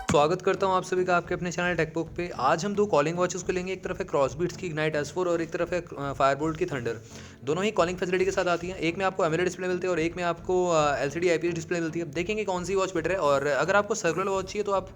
स्वागत करता हूं आप सभी का आपके अपने चैनल टेकबुक पे। आज हम दो कॉलिंग वॉचेस को लेंगे। एक तरफ है क्रॉसबीट्स की इग्नाइट S4 और एक तरफ है फायरबोल्ट की थंडर। दोनों ही कॉलिंग फैसिलिटी के साथ आती हैं। एक में आपको एमोलेड डिस्प्ले मिलती है और एक में आपको LCD IPS डिस्प्ले मिलती है। देखेंगे कौन सी वॉच बेटर है। और अगर आपको सर्कुलर वॉच चाहिए तो आप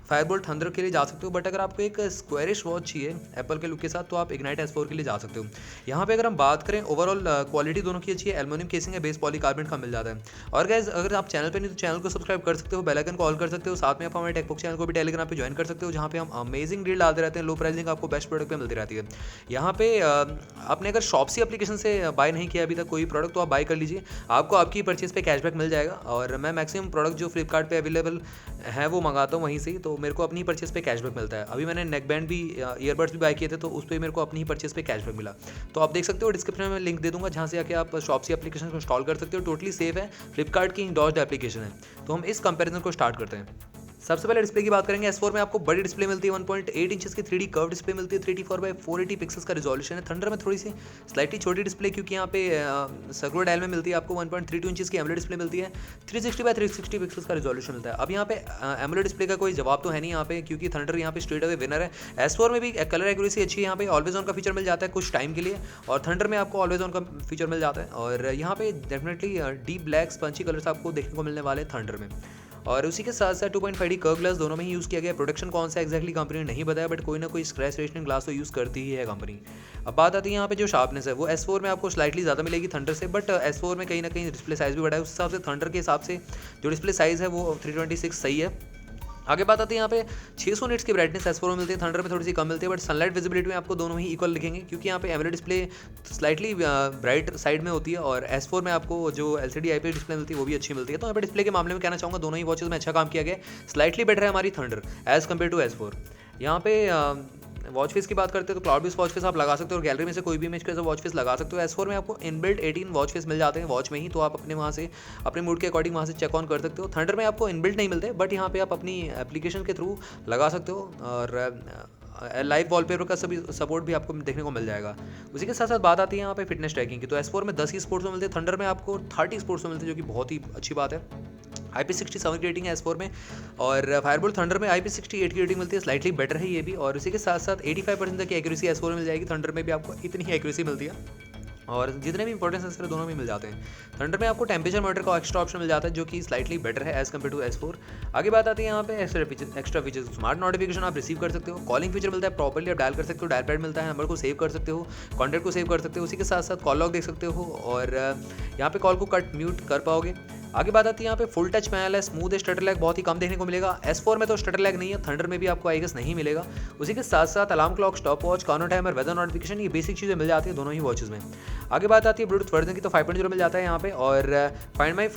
फायरबोल्ट थंडर के लिए जा सकते हो, बट अगर आपको एक स्क्वायरिश वॉच चाहिए एप्पल के लुक के साथ तो आप इग्नाइट S4 के लिए जा सकते हो। यहाँ पे अगर हम बात करें ओवरऑल क्वालिटी दोनों की अच्छी है। एल्युमिनियम केसिंग है, बेस पॉलीकार्बोनेट का मिल जाता है। और गाइस अगर आप चैनल पे नहीं तो चैनल को सब्सक्राइब कर सकते हो, बेल आइकन को ऑल कर सकते हो। साथ में आप हमारे टेकबुक चैनल को भी टेलीग्राम पे ज्वाइन कर सकते हो, जहाँ पे हम अमेजिंग डील डालते रहते हैं। लो प्राइसिंग आपको बेस्ट प्रोडक्ट पे मिलती रहती है। यहाँ पे आपने अगर शॉप्सी एप्लीकेशन से बाय नहीं किया अभी तक कोई प्रोडक्ट तो आप बाय कर लीजिए, आपको आपकी परचेज पे कैशबैक मिल जाएगा। और मैं मैक्सिमम प्रोडक्ट जो फ्लिपकार्ट पे अवेलेबल है वो मंगाता हूँ वहीं से ही, तो मेरे को अपनी परचेज पे कैशबैक मिलता है। अभी मैंने नेक बैंड भी ईयरबड्स भी बाय किए थे तो उस पर मेरे को अपनी ही परचेज पे कैशबैक मिला। तो आप देख सकते हो, डिस्क्रिप्शन में लिंक दे दूंगा जहाँ से आके आप शॉप्सी एप्लीकेशन को इंस्टॉल कर सकते हो। टोटली सेफ है, फ्लिपकार्ट की इंडोर्स्ड एप्लीकेशन है। तो हम इस कंपैरिजन को स्टार्ट करते हैं। सबसे पहले डिस्प्ले की बात करेंगे। S4 में आपको बड़ी डिस्प्ले मिलती है, 1.8 इंचेस की 3D कर्व डिस्प्ले मिलती है। 384x480 पिक्सेल्स का रिजोल्यूशन है। थंडर में थोड़ी सी स्लाइटली छोटी डिस्प्ले, क्योंकि यहाँ पे सर्कुलर डायल में मिलती है। आपको 1.32 इंचेस की एमोलेड डिस्प्ले मिलती है। 360x360 पिक्सेल्स का रिजोल्यूशन मिलता है। अब यहाँ पे एमोलेड डिस्प्ले का कोई जवाब तो है नहीं यहाँ पे, क्योंकि थंडर यहाँ पे स्ट्रेट अवे विनर है। S4 में भी कलर एक्यूरेसी अच्छी है। यहाँ पे ऑलवेज ऑन का फीचर मिल जाता है कुछ टाइम के लिए, और थंडर में आपको ऑलवेज ऑन का फीचर मिल जाता है। और यहाँ पे definitely deep black spongy colours आपको देखने को मिलने वाले हैं थंडर में। और उसी के साथ साथ 2.5D कर्व ग्लास दोनों में ही यूज़ किया गया है। प्रोडक्शन कौन सा एक्जैक्टली कंपनी ने नहीं बताया, बट कोई ना कोई स्क्रैच रेजिस्टेंट ग्लास तो यूज़ करती ही है कंपनी। अब बात आती है यहाँ पे जो शार्पनेस है वो S4 में आपको स्लाइटली ज़्यादा मिलेगी थंडर से, बट S4 में कहीं ना कहीं डिस्प्ले साइज़ भी बड़ा है। उस हिसाब से थंडर के हिसाब से जो डिस्प्ले साइज़ है वो 326 सही है। आगे बात आती है यहाँ पे 600 निट्स की ब्राइटनेस S4 में मिलती है, थंडर में थोड़ी सी कम मिलती है। बट सनलाइट विजिबिलिटी में आपको दोनों ही इक्वल दिखेंगे, क्योंकि यहाँ पे AMOLED display slightly bright side में होती है और S4 में आपको जो LCD IPS डिस्प्ले मिलती है वो भी अच्छी मिलती है। तो यहाँ पे डिस्प्ले के मामले में कहना चाहूँगा दोनों ही वॉचेस में अच्छा काम किया गया है। स्लाइटली बेटर है हमारी thunder as compare to S4। यहाँ पे वॉच फेस की बात करते हैं तो क्लाउड बेस वॉच फेस आप लगा सकते हो और गैलरी में से कोई भी इमेज के वॉच फेस लगा सकते हो। S4 में आपको इनबिल्ट 18 वॉच फेस मिल जाते हैं वॉच में ही, तो आप अपने वहाँ से अपने मूड के अकॉर्डिंग वहाँ से चेक ऑन कर सकते हो। थंडर में आपको इनबिल्ट नहीं मिलते, बट यहाँ पे आप अपनी एप्लीकेशन के थ्रू लगा सकते हो। और लाइव वॉलपेपर का सभी सपोर्ट भी आपको देखने को मिल जाएगा। उसी के साथ साथ बात आती है यहाँ पे फिटनेस ट्रैकिंग की, तो S4 में 10 ही स्पोर्ट्स में मिलते हैं, थंडर में आपको 30 स्पोर्ट्स में मिलते हैं, जो कि बहुत ही अच्छी बात है। IP67 की रेटिंग है S4 में, और फायरबोल्ट थंडर में IP68 की रेटिंग मिलती है, स्लाइटली बेटर है ये भी। और इसी के साथ साथ 85% तक की एक्यूरेसी S4 में मिल जाएगी, थंडर में भी आपको इतनी ही एक्यूरेसी मिलती है। और जितने भी इंपॉर्टेंट सेंसर है दोनों में मिल जाते हैं। थंडर में आपको टेम्परेचर मॉनिटर का एक्स्ट्रा ऑप्शन मिल जाता है, जो कि स्लाइटली बेटर है एज कम्पेयर टू S4। आगे बात आती है यहाँ पे एक्स्ट्रा फीचर्स। स्मार्ट नोटिफिकेशन आप रिसीव कर सकते हो, कॉलिंग फीचर मिलता है, प्रॉपर्ली आप डायल कर सकते हो, डायल पैड मिलता है, नंबर को सेव कर सकते हो, कॉन्टैक्ट को सेव कर सकते हो। उसी के साथ साथ कॉल लॉग देख सकते हो, और यहाँ पे कॉल को कट म्यूट कर पाओगे। आगे बात आती है यहाँ पे फुल टच पैनल है, स्मूथ है, स्टटर लैग बहुत ही कम देखने को मिलेगा। S4 में तो स्टटर लैग नहीं है, थंडर में भी आपको आई गेस नहीं मिलेगा। उसी के साथ साथ alarm clock, stop watch, corner timer, weather notification, ये बेसिक चीज़ें मिल जाती है दोनों ही वॉचेस में। आगे बात आती है ब्लूटूथ वर्जन की, तो 5.0 मिल जाता है यहाँ पे, और find my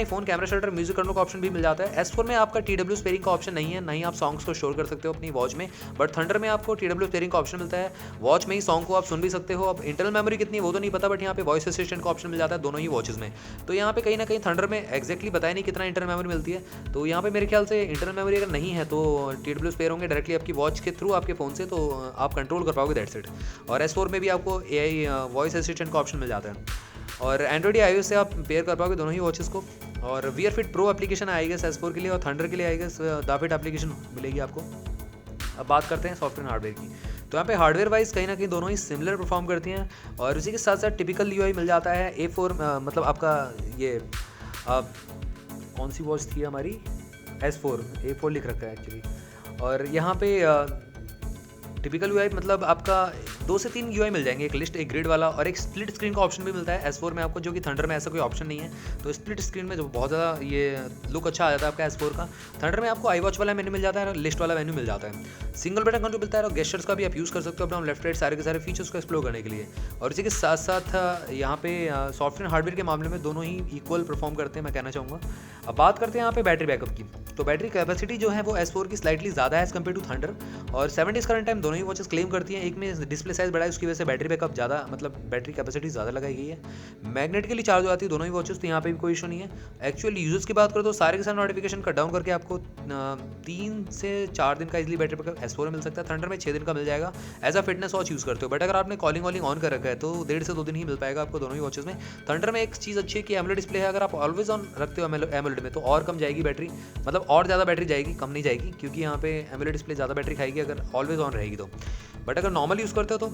phone, camera shutter, music करने का ऑप्शन भी मिल जाता है। S4 में आपका TW स्पेयरिंग का ऑप्शन नहीं है, नहीं आप सॉन्ग्स को स्टोर कर सकते हो अपनी वॉच में, बट थंडर में आपको TW स्पेयरिंग का ऑप्शन मिलता है। वॉच में ही सॉन्ग को आप सुन भी सकते हो। अब इंटरनल मेमोरी कितनी है वो तो नहीं पता, बट यहाँ पे वॉइस असिस्टेंट का ऑप्शन मिल जाता है दोनों ही वॉचेस में। तो यहाँ पे कहीं ना कहीं थंडर में एक्जैक्टली बताया नहीं कितना इंटरनल मेमोरी मिलती है, तो यहाँ पे मेरे ख्याल से इंटरनल मेमोरी अगर नहीं है तो TW स्पेयर होंगे डायरेक्टली आपकी वॉच के थ्रू आपके फ़ोन से, तो आप कंट्रोल कर पाओगे, दैट्स इट। और S4 में भी आपको AI वॉइस असिस्टेंट का ऑप्शन मिल जाता है, और एंड्रॉइड या iOS से आप पेयर कर पाओगे दोनों ही वॉचेस को। और Wear Fit Pro एप्लीकेशन आएगा S4 के लिए, और थंडर के लिए आएगा दाफिट एप्लीकेशन मिलेगी आपको। अब बात करते हैं सॉफ्टवेयर हार्डवेयर की, तो यहाँ पे हार्डवेयर वाइज कहीं ना कहीं दोनों ही सिमिलर परफॉर्म करती हैं। और उसी के साथ साथ टिपिकल UI मिल जाता है। A4 मतलब आपका ये कौन सी वॉच थी हमारी, S4 A4 लिख रखा है एक्चुअली। और यहाँ पे टिपिकल UI मतलब आपका 2 से 3 UI मिल जाएंगे, एक लिस्ट, एक ग्रिड वाला, और एक स्प्लिट स्क्रीन का ऑप्शन भी मिलता है S4 में आपको, जो कि थंडर में ऐसा कोई ऑप्शन नहीं है। तो स्प्लिट स्क्रीन में जो बहुत ज़्यादा ये लुक अच्छा आ जाता है आपका S4 का। थंडर में आपको iWatch वाला मेन्यू मिल जाता है, लिस्ट वाला मेन्यू मिल जाता है, सिंगल बटन कंट्रोल मिलता है, और गेस्चर्स का भी आप यूज़ कर सकते हो अपना लेफ्ट राइट सारे के सारे फीचर्स को एक्सप्लोर करने के लिए। और इसी के साथ साथ यहाँ पे सॉफ्टवेयर हार्डवेयर के मामले में दोनों ही इक्वल परफॉर्म करते हैं, मैं कहना चाहूँगा। अब बात करते हैं यहाँ पे बैटरी बैकअप की, तो बैटरी कैपेसिटी जो है वो S4 की स्लाइटली ज़्यादा है एज़ कम्पेयर टू थंडर, और 7 डेज़ करंट टाइम दोनों ही वॉचेस क्लेम करती हैं। एक में डिस्प्ले साइज बड़ा है, उसकी वजह से बैटरी बैकअप ज़्यादा, मतलब बैटरी कैपेसिटी ज़्यादा लगाई गई है। मैग्नेटिकली चार्ज हो जाती है दोनों ही वॉचेस, तो यहाँ पे भी कोई इशू नहीं है। एक्चुअल यूजर्स की बात करो तो सारे के सारे नोटिफिकेशन कट डाउन करके आपको 3 से 4 दिन का इजीली बैटरी बैकअप S4 में मिल सकता है। थंडर में 6 दिन का मिल जाएगा as a fitness watch use करते हो, बट अगर आपने कॉलिंग वॉलिंग ऑन कर रखा है तो 1.5 से 2 दिन ही मिल पाएगा आपको दोनों ही वॉचेस में। थंडर में एक चीज़ अच्छी है कि एमोलेड डिस्प्ले है, अगर आप ऑलवेज ऑन रखते हो एमोलेड में तो और कम जाएगी बैटरी, मतलब और ज़्यादा बैटरी जाएगी, कम नहीं जाएगी, क्योंकि यहाँ पे एमोलेड डिस्प्ले ज़्यादा बैटरी खाएगी अगर ऑलवेज ऑन रहेगी तो। बट अगर नॉर्मल यूज़ करते हो तो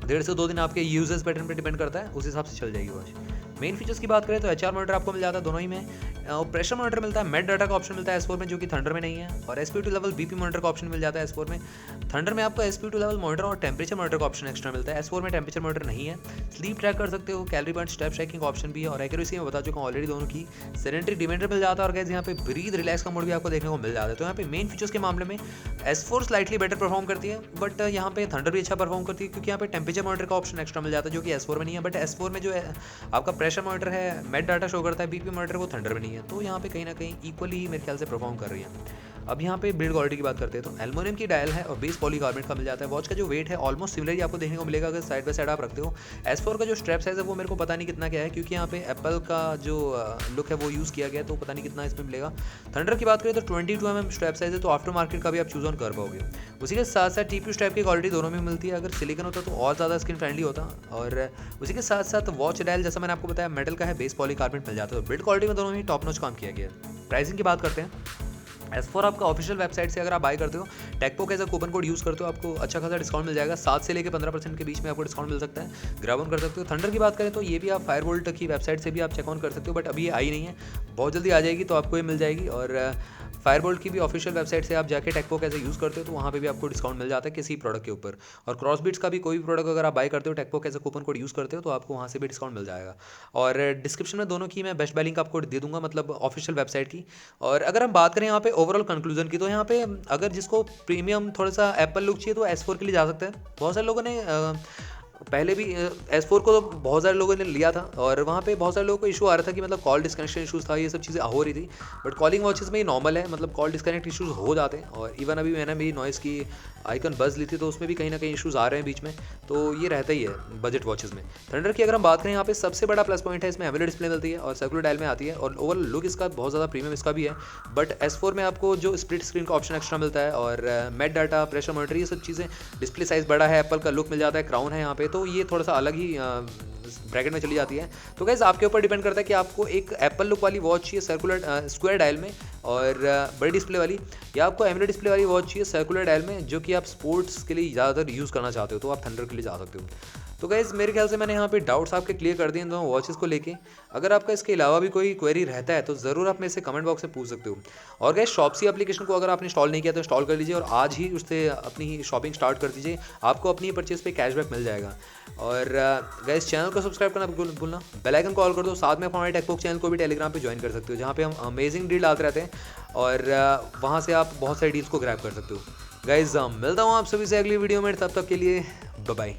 1.5 से 2 दिन आपके यूजेस पैटर्न पे डिपेंड करता है, उस हिसाब से चल जाएगी वॉच। मेन फीचर्स की बात करें तो एचआर मॉनिटर आपको मिल जाता है दोनों ही में, और प्रेशर मॉनिटर मिलता है, मेड डाटा का ऑप्शन मिलता है S4 में जो कि थंडर में नहीं है, और SPO2 लेवल BP मॉनिटर का ऑप्शन मिल जाता है S4 में। थंडर में आपको SPO2 लेवल मॉनिटर और टेम्परेचर मॉनिटर का ऑप्शन एक्स्ट्रा मिलता है, S4 में टेम्परेचर मॉनिटर नहीं है। स्लीप ट्रैक कर सकते हो, कैलोरी बर्न, स्टेप ट्रैकिंग का ऑप्शन भी है, और एक्यूरेसी मैं बता चुका हूँ ऑलरेडी दोनों की। सेडेंटरी डिमेंडर मिल जाता है, और गाइस यहाँ पे ब्रीथ रिलैक्स का मोड भी आपको देखने को मिल जाता है। तो यहाँ पे मेन फीचर्स के मामले में S4 स्लाइटली बेटर परफॉर्म करती है, बट यहाँ पे थंडर भी अच्छा परफॉर्म करती है, क्योंकि यहाँ पे टेम्परेचर मॉनिटर का ऑप्शन एक्स्ट्रा मिल जाता है जो कि S4 में नहीं है। बट S4 में जो है आपका प्रेशर मॉनिटर है, मेड डाटा शो करता है, BP मॉनिटर वो थंडर में नहीं है, तो यहाँ पे कहीं ना कहीं इक्वली मेरे ख्याल से परफॉर्म कर रही है। अब यहाँ पे बिल्ड क्वालिटी की बात करते हैं तो एल्युमिनियम की डायल है और बेस पॉलीकार्बोनेट का मिल जाता है। वॉच का जो वेट है ऑलमोस्ट सिमिलर ही आपको देखने को मिलेगा अगर साइड बाय साइड आप रखते हो। S4 का जो स्ट्रैप साइज है वो मेरे को पता नहीं कितना क्या है, क्योंकि यहाँ पे एप्पल का जो लुक है वो यूज़ किया गया है, तो पता नहीं कितना इसमें मिलेगा। थंडर की बात करें तो 22 mm स्ट्रैप साइज है, तो आफ्टर मार्केट का भी आप चूज़ ऑन कर पाओगे। उसी के साथ साथ TPU स्ट्रैप की क्वालिटी दोनों में मिलती है, अगर सिलिकन होता तो और ज़्यादा स्किन फ्रेंडली होता। और उसी के साथ साथ वॉच डायल जैसा मैंने आपको बताया मेटल का है, बेस पॉलीकार्बोनेट मिल जाता है। बिल्ड क्वालिटी में दोनों ही टॉप नॉच काम किया गया है। प्राइसिंग की बात करते हैं, S4 आपका ऑफिशियल वेबसाइट से अगर आप बाय करते हो, टेकपोक as a coupon code use करते हो, आपको अच्छा खासा डिस्काउंट मिल जाएगा, 7 से लेकर 15% के बीच में आपको डिस्काउंट मिल सकता है, ग्रैब ऑन कर सकते हो। थंडर की बात करें तो ये भी आप फायरवोल्ट की वेबसाइट से भी आप चेक ऑन कर सकते हो, बट अभी ये आई नहीं है, बहुत जल्दी आ जाएगी तो आपको ये मिल जाएगी। और फायरवोल्ट की भी ऑफिशियल वेबसाइट से आप जाके टेकपोक ऐसे यूज़ करते हो तो वहाँ पे भी आपको डिस्काउंट मिल जाता है किसी प्रोडक्ट के ऊपर। और क्रॉसबीट्स का भी कोई भी प्रोडक्ट अगर आप बाय करते हो टेकपोक ऐसे कूपन कोड यूज़ करते हो तो आपको वहाँ से भी डिस्काउंट मिल जाएगा। और डिस्क्रिप्शन में दोनों की मैं बेस्ट बाय लिंक आपको दे दूंगा, मतलब ऑफिशियल वेबसाइट की। और अगर हम बात करें यहाँ पे ओवरऑल कंक्लूजन की, तो यहाँ पे अगर जिसको प्रीमियम थोड़ा सा एप्पल लुक चाहिए तो S4 के लिए जा सकते हैं। बहुत सारे लोगों ने पहले भी S4 को तो बहुत सारे लोगों ने लिया था, और वहाँ पे बहुत सारे लोगों को इशू आ रहा था कि मतलब कॉल डिस्कनेक्शन इशूज़ था, ये सब चीज़ें हो रही थी। बट कॉलिंग वॉचेस में ये नॉर्मल है, मतलब कॉल डिस्कनेक्ट इशूज़ हो जाते हैं। और इवन अभी मैंने भी नॉइस की आइकन बज़ ली थी तो उसमें भी कहीं ना कहीं इशूज़ आ रहे हैं बीच में, तो ये रहता ही है बजट वॉचेस में। थंडर की अगर हम बात करें, यहाँ पे सबसे बड़ा प्लस पॉइंट है इसमें एमोलेड डिस्प्ले मिलती है और सर्कुलर डायल में आती है, और ओवरऑल लुक इसका बहुत ज़्यादा प्रीमियम इसका भी है। बट S4 में आपको जो स्प्लिट स्क्रीन का ऑप्शन एक्स्ट्रा मिलता है, और मेड डाटा, प्रेशर मॉनिटर, ये सब चीज़ें, डिस्प्ले साइज़ बड़ा है, एप्पल का लुक मिल जाता है, क्राउन है यहाँ पे, तो ये थोड़ा सा अलग ही ब्रैकेट में चली जाती है। तो गाइस आपके ऊपर डिपेंड करता है कि आपको एक एप्पल लुक वाली वॉच चाहिए सर्कुलर स्क्वायर डायल में और बड़ी डिस्प्ले वाली, या आपको एमोलेड डिस्प्ले वाली वॉच चाहिए सर्कुलर डायल में जो कि आप स्पोर्ट्स के लिए ज़्यादातर यूज़ करना चाहते हो, तो आप थंडर के लिए जा सकते हो। तो गाइस मेरे ख्याल से मैंने यहाँ पे डाउट्स आपके क्लियर कर दिए इन दोनों वॉचेस को लेके। अगर आपका इसके अलावा भी कोई क्वेरी रहता है तो ज़रूर आप मेरे से कमेंट बॉक्स में पूछ सकते हो। और गाइस शॉप्सी एप्लीकेशन को अगर आपने इंस्टॉल नहीं किया तो इंस्टॉल कर लीजिए और आज ही उससे अपनी शॉपिंग स्टार्ट कर दीजिए, आपको अपनी परचेज पे कैशबैक मिल जाएगा। और गाइस चैनल को सब्सक्राइब करना भूलना, बेल आइकन कॉल कर दो, साथ में हमारे टेकपोक चैनल को भी टेलीग्राम पे ज्वाइन कर सकते हो, जहाँ पे हम अमेजिंग डील डालते रहते हैं और वहाँ से आप बहुत सारी डील्स को ग्रैब कर सकते हो। गाइस मिलता हूँ आप सभी से अगली वीडियो में, तब तक के लिए बाय बाय।